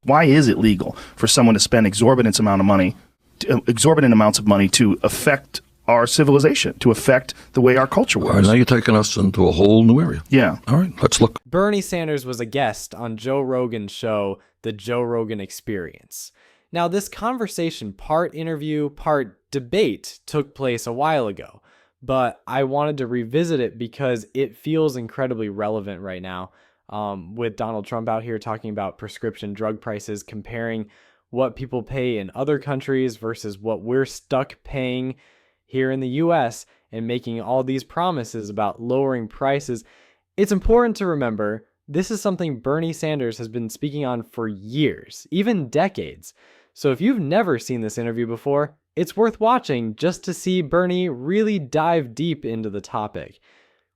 Why is it legal for someone to spend exorbitant amounts of money to affect our civilization, to affect the way our culture works? All right, now you're taking us into a whole new area. Yeah. All right, let's look. Bernie Sanders was a guest on Joe Rogan's show, The Joe Rogan Experience. Now, this conversation, part interview, part debate, took place a while ago, but I wanted to revisit it because it feels incredibly relevant right now, with Donald Trump out here talking about prescription drug prices, comparing what people pay in other countries versus what we're stuck paying here in the US, and making all these promises about lowering prices. It's important to remember this is something Bernie Sanders has been speaking on for years, even decades. So if you've never seen this interview before, it's worth watching just to see Bernie really dive deep into the topic.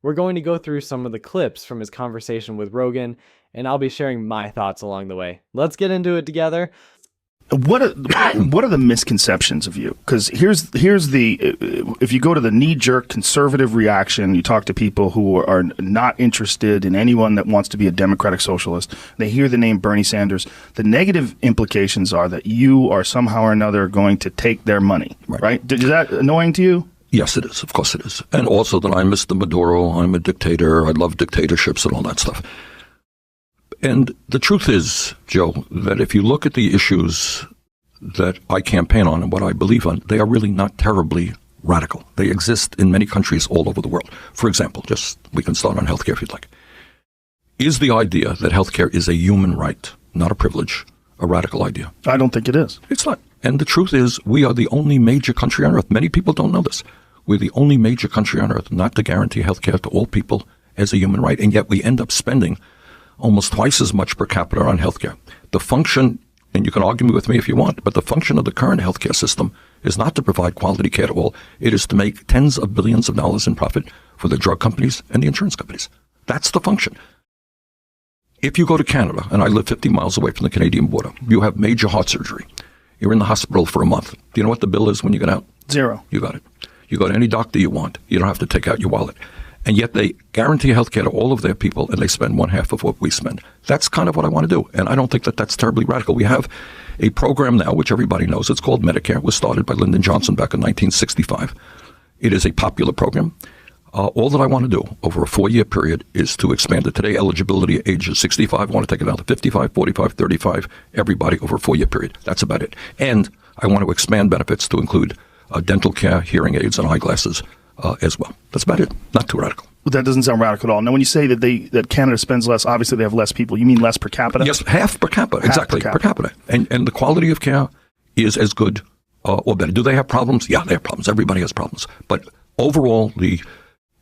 We're going to go through some of the clips from his conversation with Rogan, and I'll be sharing my thoughts along the way. Let's get into it together. What are the misconceptions of you? Because here's the if you go to the knee-jerk conservative reaction, you talk to people who are not interested in anyone that wants to be a democratic socialist. They hear the name Bernie Sanders. The negative implications are that you are somehow or another going to take their money. Right? Is that annoying to you? Yes, it is. Of course it is. And also that I'm Mr. Maduro. I'm a dictator. I love dictatorships and all that stuff. And the truth is, Joe, that if you look at the issues that I campaign on and what I believe on, they are really not terribly radical. They exist in many countries all over the world. For example, we can start on healthcare if you'd like. Is the idea that healthcare is a human right, not a privilege, a radical idea? I don't think it is. It's not. And the truth is, we are the only major country on earth. Many people don't know this. We're the only major country on earth not to guarantee healthcare to all people as a human right, and yet we end up spending almost twice as much per capita on healthcare. The function, and you can argue with me if you want, but the function of the current healthcare system is not to provide quality care to all. It is to make tens of billions of dollars in profit for the drug companies and the insurance companies. That's the function. If you go to Canada, and I live 50 miles away from the Canadian border, you have major heart surgery. You're in the hospital for a month. Do you know what the bill is when you get out? Zero. You got it. You go to any doctor you want. You don't have to take out your wallet. And yet they guarantee health care to all of their people, and they spend one half of what we spend. That's kind of what I want to do. And I don't think that that's terribly radical. We have a program now, which everybody knows. It's called Medicare. It was started by Lyndon Johnson back in 1965. It is a popular program. All that I want to do over a 4-year period is to expand it. Today, eligibility age is 65. I want to take it down to 55, 45, 35, everybody over a 4-year period. That's about it. And I want to expand benefits to include dental care, hearing aids, and eyeglasses as well. That's about it. Not too radical. That doesn't sound radical at all. Now, when you say that Canada spends less, obviously they have less people. You mean less per capita? Yes, half per capita. Exactly, per capita. And the quality of care is as good or better. Do they have problems? Yeah, they have problems. Everybody has problems. But overall, the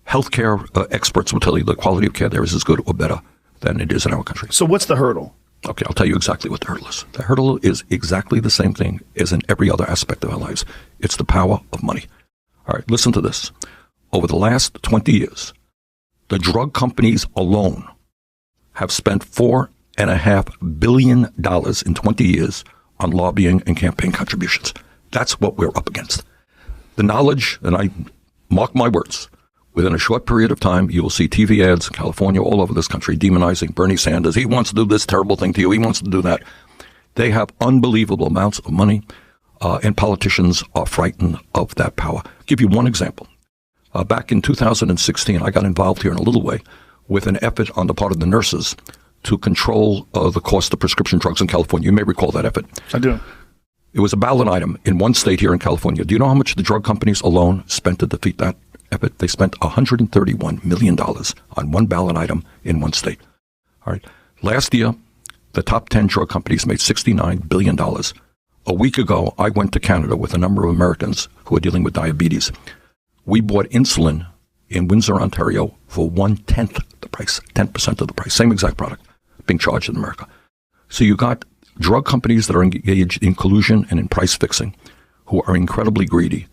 healthcare experts will tell you the quality of care there is as good or better than it is in our country. So what's the hurdle? Okay, I'll tell you exactly what the hurdle is. The hurdle is exactly the same thing as in every other aspect of our lives. It's the power of money. All right, listen to this. Over the last 20 years, the drug companies alone have spent $4.5 billion in 20 years on lobbying and campaign contributions. That's what we're up against. The knowledge, and I mark my words, within a short period of time, you will see TV ads in California, all over this country, demonizing Bernie Sanders. He wants to do this terrible thing to you. He wants to do that. They have unbelievable amounts of money, and politicians are frightened of that power. I'll give you one example. Back in 2016, I got involved here in a little way with an effort on the part of the nurses to control the cost of prescription drugs in California. You may recall that effort. I do. It was a ballot item in one state here in California. Do you know how much the drug companies alone spent to defeat that effort? They spent $131 million on one ballot item in one state. All right. Last year, the top 10 drug companies made $69 billion. A week ago, I went to Canada with a number of Americans who are dealing with diabetes. We bought insulin in Windsor, Ontario for 1/10 the price, 10% of the price, same exact product being charged in America. So you got drug companies that are engaged in collusion and in price fixing who are incredibly greedy.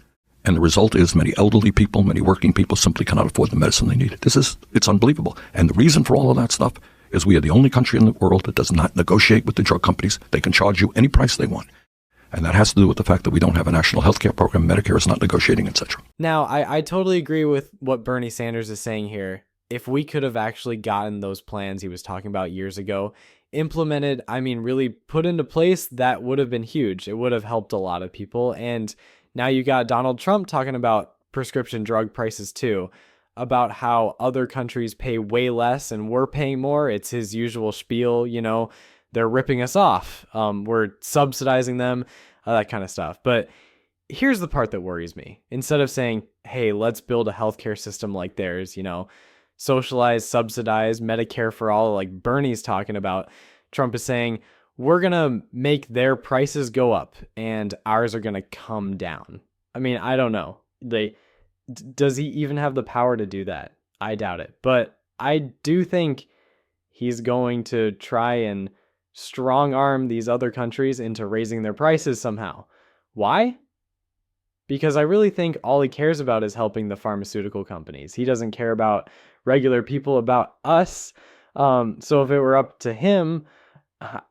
And the result is many elderly people, many working people simply cannot afford the medicine they need. It's unbelievable. And the reason for all of that stuff is we are the only country in the world that does not negotiate with the drug companies. They can charge you any price they want. And that has to do with the fact that we don't have a national health care program. Medicare is not negotiating, etc. Now, I totally agree with what Bernie Sanders is saying here. If we could have actually gotten those plans he was talking about years ago, implemented, I mean, really put into place, that would have been huge. It would have helped a lot of people. And now you got Donald Trump talking about prescription drug prices too, about how other countries pay way less and we're paying more. It's his usual spiel, you know, they're ripping us off. We're subsidizing them, that kind of stuff. But here's the part that worries me. Instead of saying, hey, let's build a healthcare system like theirs, you know, socialized, subsidized, Medicare for all, like Bernie's talking about, Trump is saying, we're going to make their prices go up and ours are going to come down. I mean, I don't know. Does he even have the power to do that? I doubt it. But I do think he's going to try and strong arm these other countries into raising their prices somehow. Why? Because I really think all he cares about is helping the pharmaceutical companies. He doesn't care about regular people, about us. So if it were up to him,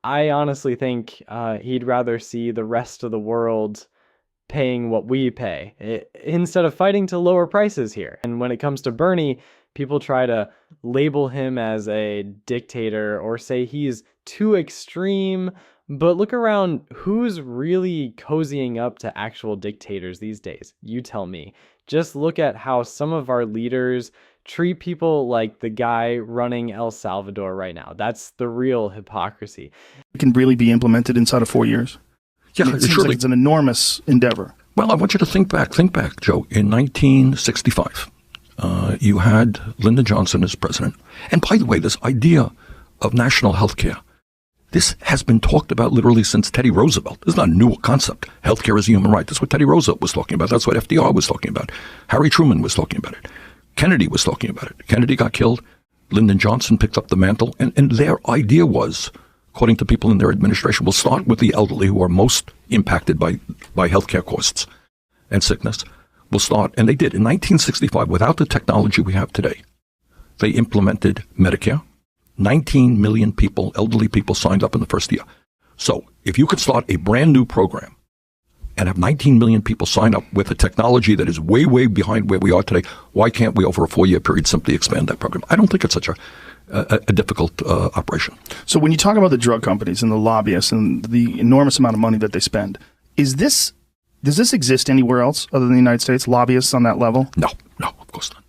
I honestly think he'd rather see the rest of the world paying what we pay instead of fighting to lower prices here. And when it comes to Bernie, people try to label him as a dictator or say he's too extreme. But look around, who's really cozying up to actual dictators these days? You tell me. Just look at how some of our leaders treat people like the guy running El Salvador right now. That's the real hypocrisy. It can really be implemented inside of 4 years. Yeah, it seems like it's an enormous endeavor. Well, I want you to think back, Joe. In 1965, you had Lyndon Johnson as president. And by the way, this idea of national health care, this has been talked about literally since Teddy Roosevelt. This is not a new concept. Healthcare is a human right. That's what Teddy Roosevelt was talking about. That's what FDR was talking about. Harry Truman was talking about it. Kennedy was talking about it. Kennedy got killed. Lyndon Johnson picked up the mantle. And their idea was, according to people in their administration, we'll start with the elderly who are most impacted by healthcare costs and sickness. We'll start, and they did. In 1965, without the technology we have today, they implemented Medicare. 19 million people, elderly people, signed up in the first year. So if you could start a brand new program and have 19 million people sign up with a technology that is way, way behind where we are today, why can't we, over a 4-year period, simply expand that program? I don't think it's such a difficult operation. So when you talk about the drug companies and the lobbyists and the enormous amount of money that they spend, does this exist anywhere else other than the United States, lobbyists on that level? No, of course not.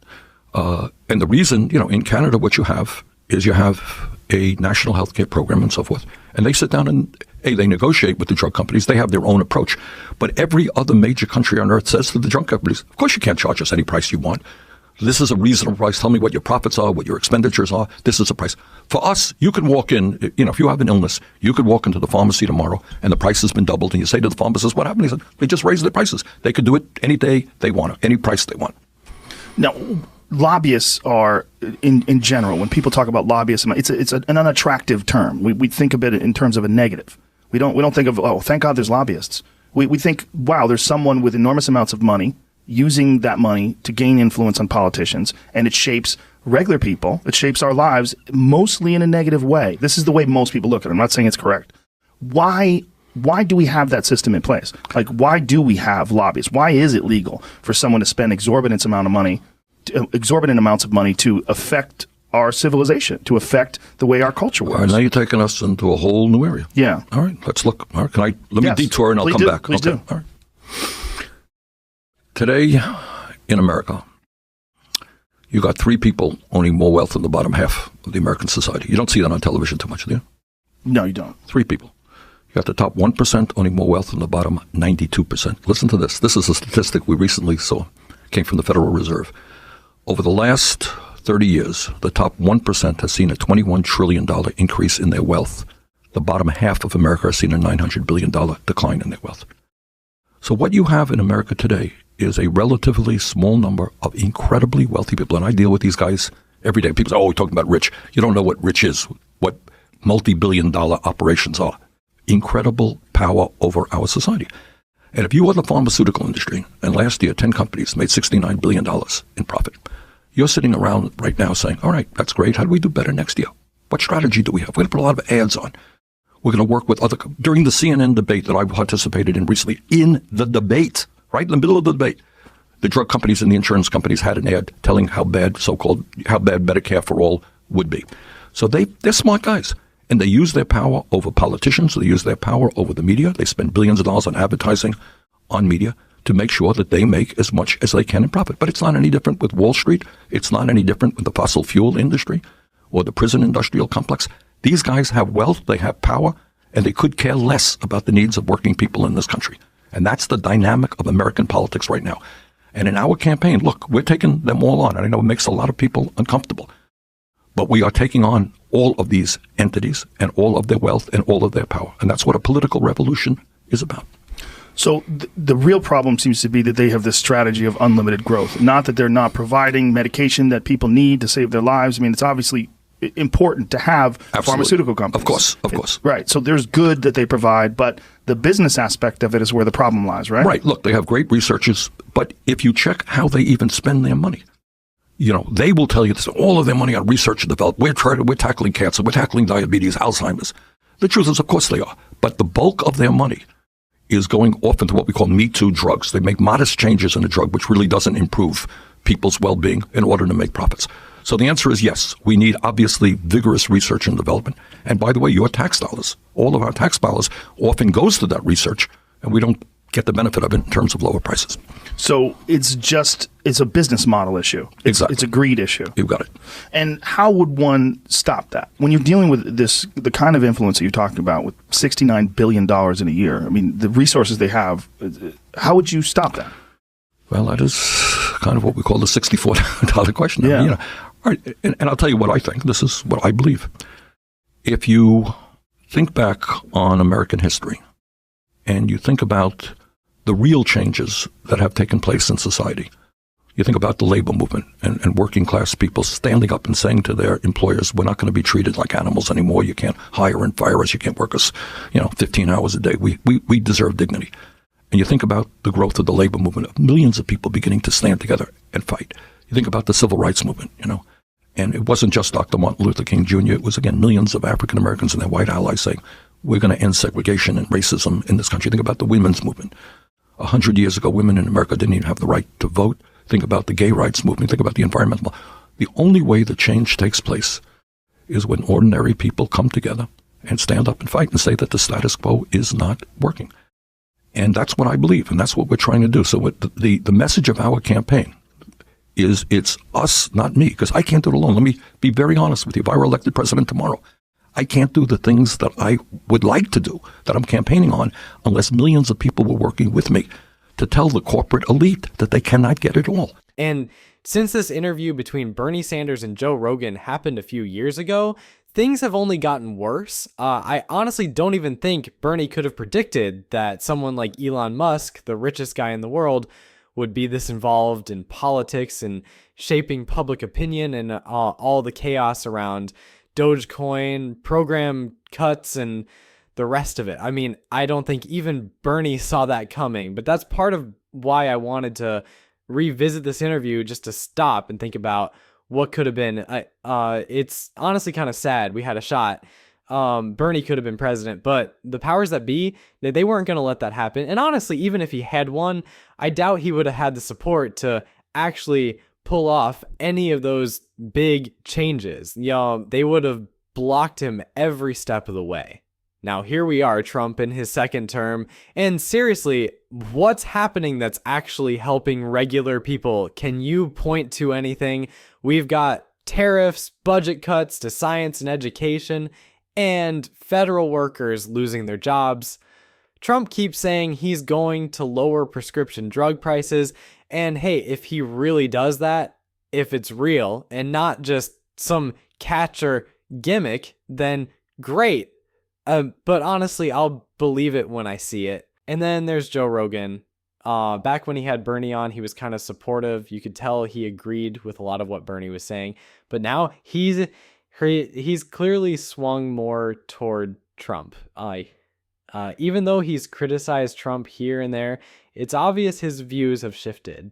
And the reason, in Canada, what you have is you have a national health care program and so forth. And they sit down and they negotiate with the drug companies. They have their own approach. But every other major country on earth says to the drug companies, of course you can't charge us any price you want. This is a reasonable price. Tell me what your profits are, what your expenditures are. This is a price. For us, you can walk in, if you have an illness, you could walk into the pharmacy tomorrow and the price has been doubled. And you say to the pharmacist, what happened? He said, they just raised the prices. They could do it any day they want, any price they want. Now, lobbyists are, in general, when people talk about lobbyists, it's an unattractive term. We think of it in terms of a negative. We don't think of, oh, thank God there's lobbyists. We think, wow, there's someone with enormous amounts of money using that money to gain influence on politicians, and it shapes regular people. It shapes our lives mostly in a negative way. This is the way most people look at it. I'm not saying it's correct. Why do we have that system in place? Like, why do we have lobbyists? Why is it legal for someone to spend exorbitant amounts of money to affect our civilization, to affect the way our culture works? All right, now you're taking us into a whole new area. Yeah. All right, let's look. All right, let me detour and I'll come back. Please do. All right. Today in America, you got 3 people owning more wealth than the bottom half of the American society. You don't see that on television too much, do you? No, you don't. 3 people. You got the top 1% owning more wealth than the bottom 92%. Listen to this. This is a statistic we recently saw. It came from the Federal Reserve. Over the last 30 years, the top 1% has seen a $21 trillion increase in their wealth. The bottom half of America has seen a $900 billion decline in their wealth. So what you have in America today is a relatively small number of incredibly wealthy people. And I deal with these guys every day. People say, oh, we're talking about rich. You don't know what rich is, what multi-billion-dollar operations are. Incredible power over our society. And if you are the pharmaceutical industry, and last year 10 companies made $69 billion in profit, you're sitting around right now saying, all right, that's great. How do we do better next year? What strategy do we have? We're going to put a lot of ads on. We're going to work with other, during the CNN debate that I participated in recently, in the debate, right in the middle of the debate, the drug companies and the insurance companies had an ad telling how bad Medicare for all would be. So they're smart guys. And they use their power over politicians. They use their power over the media. They spend billions of dollars on advertising on media to make sure that they make as much as they can in profit. But it's not any different with Wall Street. It's not any different with the fossil fuel industry or the prison industrial complex. These guys have wealth, they have power, and they could care less about the needs of working people in this country. And that's the dynamic of American politics right now. And in our campaign, look, we're taking them all on. And I know it makes a lot of people uncomfortable. But we are taking on all of these entities and all of their wealth and all of their power. And that's what a political revolution is about. So the real problem seems to be that they have this strategy of unlimited growth. Not that they're not providing medication that people need to save their lives. I mean, it's obviously important to have pharmaceutical companies. Of course. Right. So there's good that they provide, but the business aspect of it is where the problem lies, right? Right. Look, they have great researchers, but if you check how they even spend their money, they will tell you this, all of their money on research and development. We're tackling cancer, we're tackling diabetes, Alzheimer's. The truth is, of course they are. But the bulk of their money is going off into what we call Me Too drugs. They make modest changes in a drug, which really doesn't improve people's well-being in order to make profits. So the answer is yes. We need, obviously, vigorous research and development. And by the way, your tax dollars, all of our tax dollars often goes to that research, and we don't get the benefit of it in terms of lower prices. So it's a business model issue. Exactly. It's a greed issue. You've got it. And how would one stop that? When you're dealing with the kind of influence that you're talking about with $69 billion in a year, I mean, the resources they have, how would you stop that? Well, that is kind of what we call the $64 question. Yeah. All right, and I'll tell you what I think. This is what I believe. If you think back on American history and you think about the real changes that have taken place in society, you think about the labor movement and working class people standing up and saying to their employers, we're not going to be treated like animals anymore. You can't hire and fire us. You can't work us, 15 hours a day. We deserve dignity. And you think about the growth of the labor movement, of millions of people beginning to stand together and fight. You think about the civil rights movement, And it wasn't just Dr. Martin Luther King Jr. It was, again, millions of African Americans and their white allies saying, we're going to end segregation and racism in this country. Think about the women's movement. 100 years ago, women in America didn't even have the right to vote. Think about the gay rights movement. Think about the environmental. The only way the change takes place is when ordinary people come together and stand up and fight and say that the status quo is not working. And that's what I believe, and that's what we're trying to do. So the message of our campaign is it's us, not me, because I can't do it alone. Let me be very honest with you. If I were elected president tomorrow, I can't do the things that I would like to do, that I'm campaigning on, unless millions of people were working with me to tell the corporate elite that they cannot get it all. And since this interview between Bernie Sanders and Joe Rogan happened a few years ago, things have only gotten worse. I honestly don't even think Bernie could have predicted that someone like Elon Musk, the richest guy in the world, would be this involved in politics and shaping public opinion and all the chaos around Dogecoin, program cuts, and the rest of it. I mean, I don't think even Bernie saw that coming, but that's part of why I wanted to revisit this interview, just to stop and think about what could have been. It's honestly kind of sad. We had a shot. Bernie could have been president, but the powers that be, they weren't going to let that happen. And honestly, even if he had won, I doubt he would have had the support to actually pull off any of those big changes. They would have blocked him every step of the way. Now, here we are, Trump in his second term, and seriously, what's happening that's actually helping regular people? Can you point to anything? We've got tariffs, budget cuts to science and education, and federal workers losing their jobs. Trump keeps saying he's going to lower prescription drug prices, and hey, if he really does that, if it's real and not just some catch-or gimmick, then great. But honestly, I'll believe it when I see it. And then there's Joe Rogan. Back when he had Bernie on, he was kind of supportive. You could tell he agreed with a lot of what Bernie was saying. But now he's clearly swung more toward Trump. Even though he's criticized Trump here and there, it's obvious his views have shifted.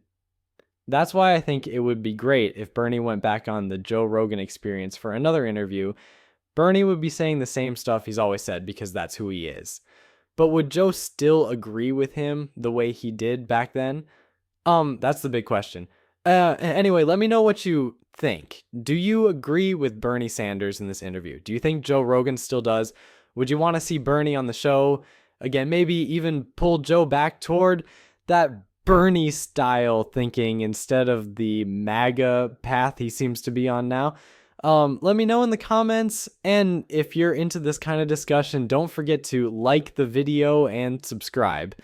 That's why I think it would be great if Bernie went back on the Joe Rogan Experience for another interview. Bernie would be saying the same stuff he's always said because that's who he is. But would Joe still agree with him the way he did back then? That's the big question. Anyway, let me know what you think. Do you agree with Bernie Sanders in this interview? Do you think Joe Rogan still does? Would you want to see Bernie on the show again? Maybe even pull Joe back toward that Bernie style thinking instead of the MAGA path he seems to be on now. Let me know in the comments, and if you're into this kind of discussion, don't forget to like the video and subscribe.